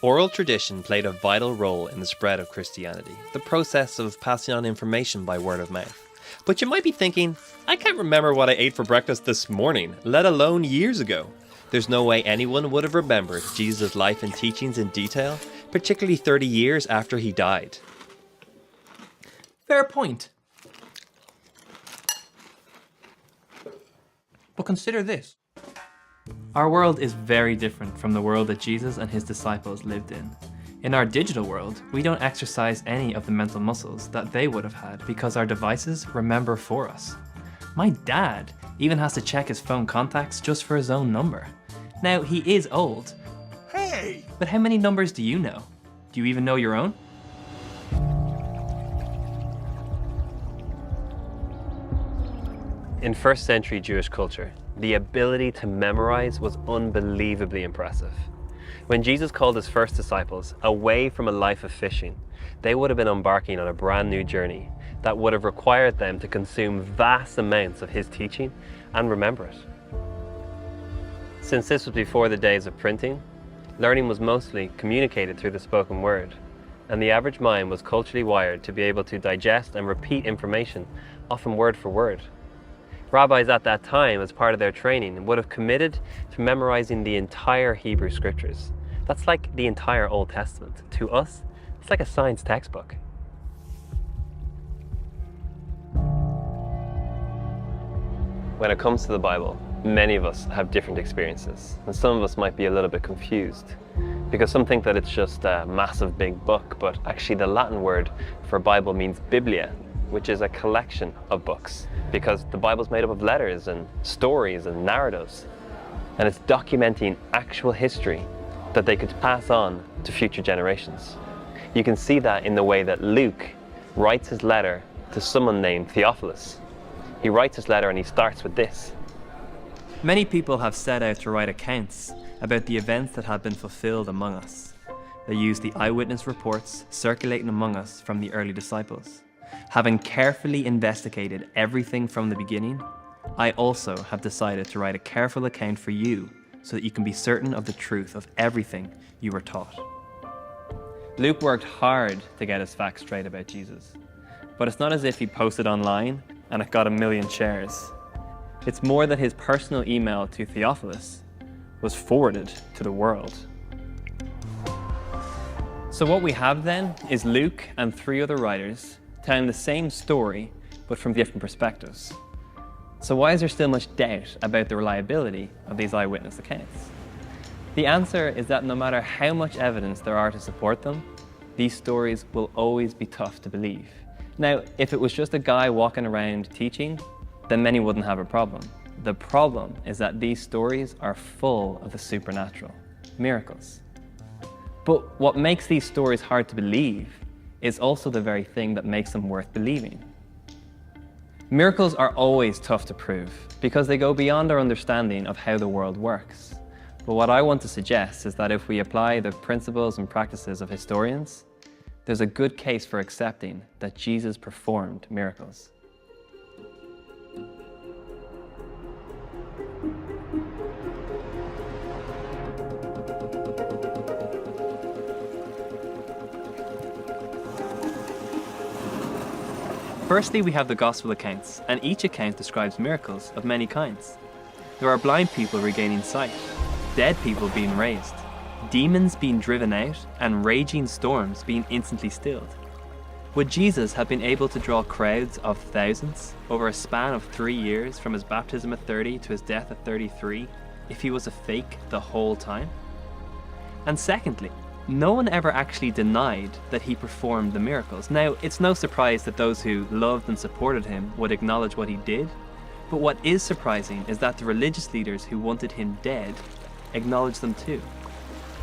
Oral tradition played a vital role in the spread of Christianity, the process of passing on information by word of mouth. But you might be thinking, I can't remember what I ate for breakfast this morning, let alone years ago. There's no way anyone would have remembered Jesus' life and teachings in detail, particularly 30 years after he died. Fair point. But consider this. Our world is very different from the world that Jesus and his disciples lived in. In our digital world, we don't exercise any of the mental muscles that they would have had because our devices remember for us. My dad even has to check his phone contacts just for his own number. Now, he is old. Hey! But how many numbers do you know? Do you even know your own? In first century Jewish culture, the ability to memorize was unbelievably impressive. When Jesus called his first disciples away from a life of fishing, they would have been embarking on a brand new journey that would have required them to consume vast amounts of his teaching and remember it. Since this was before the days of printing, learning was mostly communicated through the spoken word, and the average mind was culturally wired to be able to digest and repeat information, often word for word. Rabbis at that time, as part of their training, would have committed to memorizing the entire Hebrew scriptures. That's like the entire Old Testament. To us, it's like a science textbook. When it comes to the Bible, many of us have different experiences, and some of us might be a little bit confused, because some think that it's just a massive big book, but actually the Latin word for Bible means biblia, which is a collection of books, because the Bible's made up of letters and stories and narratives, and it's documenting actual history that they could pass on to future generations. You can see that in the way that Luke writes his letter to someone named Theophilus. He writes his letter and he starts with this. Many people have set out to write accounts about the events that have been fulfilled among us. They use the eyewitness reports circulating among us from the early disciples. Having carefully investigated everything from the beginning, I also have decided to write a careful account for you so that you can be certain of the truth of everything you were taught. Luke worked hard to get his facts straight about Jesus, but it's not as if he posted online and it got 1 million shares. It's more that his personal email to Theophilus was forwarded to the world. So what we have then is Luke and 3 other writers telling the same story, but from different perspectives. So why is there still much doubt about the reliability of these eyewitness accounts? The answer is that no matter how much evidence there are to support them, these stories will always be tough to believe. Now, if it was just a guy walking around teaching, then many wouldn't have a problem. The problem is that these stories are full of the supernatural, miracles. But what makes these stories hard to believe is also the very thing that makes them worth believing. Miracles are always tough to prove because they go beyond our understanding of how the world works. But what I want to suggest is that if we apply the principles and practices of historians, there's a good case for accepting that Jesus performed miracles. Firstly, we have the Gospel accounts, and each account describes miracles of many kinds. There are blind people regaining sight, dead people being raised, demons being driven out, and raging storms being instantly stilled. Would Jesus have been able to draw crowds of thousands over a span of 3 years from his baptism at 30 to his death at 33 if he was a fake the whole time? And secondly, no one ever actually denied that he performed the miracles. Now, it's no surprise that those who loved and supported him would acknowledge what he did, but what is surprising is that the religious leaders who wanted him dead acknowledged them too.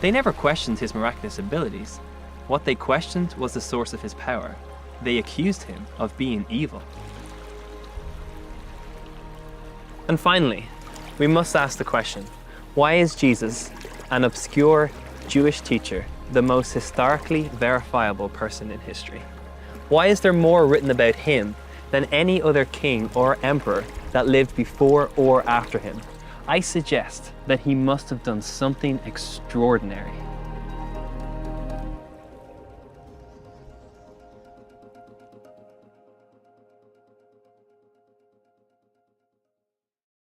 They never questioned his miraculous abilities. What they questioned was the source of his power. They accused him of being evil. And finally, we must ask the question, why is Jesus, an obscure Jewish teacher, the most historically verifiable person in history? Why is there more written about him than any other king or emperor that lived before or after him? I suggest that he must have done something extraordinary.